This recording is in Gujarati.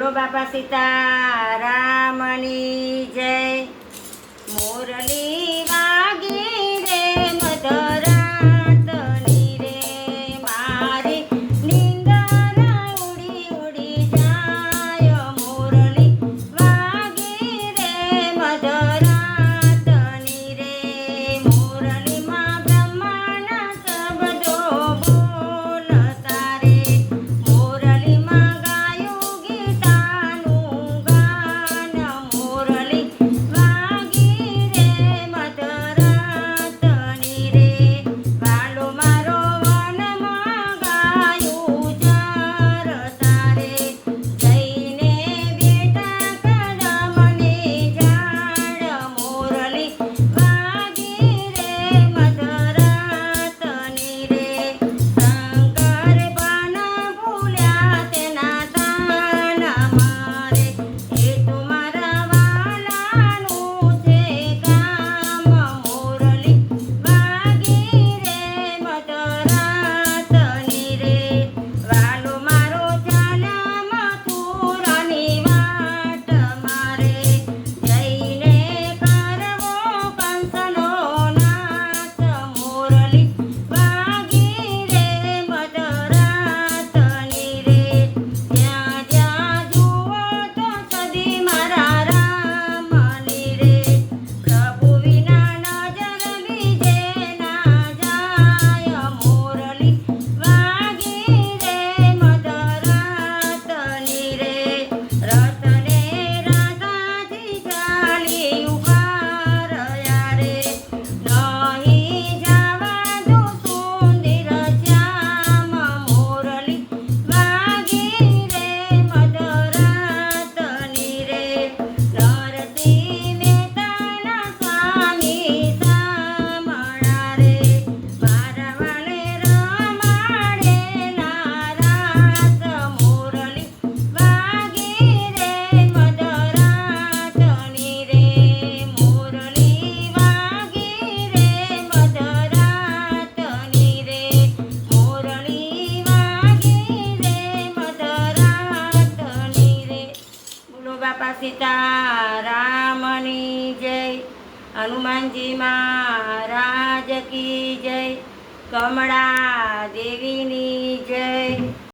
બોલો બાપા સીતારામની જય। મુરલી વાગી રે મધરાતની રે, મારી નીંદર ઉડી ઉડી જાય। મુરલી વાગી રે મધરાતની રે, મુરલીમાં બ્રહ્માના શબ્દો બોલતા રે, મુરલીમાં ગાયું ગીતાનું ગાન। મુરલી વાગી રે મધરાતની રે, વાલો મારો વનમાં ગાયું ચરતા રે, જઈને બેઠા કદમની ઝાડ। મુરલી વાગી રે મધરાતની રે, શંકર પાન ભૂલ્યા તેના તાન મારે, એ તો મારા વાલાનું છે કામ। મુરલી વાગી રે મધરાતની રે, વાલો મારો ચાલ્યા મથુરાની વાટ મારે, જઈને કરવો કંસનો નાશ। મુરલી વાગી રે મધરાતની રે, જ્યાં જ્યાં જુઓ તો સદી મારા રામની રે, પ્રભુ વિના નજર બીજે ના જાય। મુરલી વાગી રે મધરાતની રે, રતને રાધાજી ચાલી ઉકાળ્યા રે, નહીં જવા દો સુંદર શ્યામ। મુરલી વાગી રે મધરાતની રે, નરસિંહ મહેતાના સ્વામી સામળા રે, મારા વાલે રમાડે ના રાસ। મુરલી વાગી રે મધરાતની રે, મુરલી વાગી રે મધરાતની રે, મુરલી વાગી રે મધરાતની રે। બોલો બાપા સીતારામની જય। હનુમાનજી મહારાજ કી જય। કમળા દેવીની જય।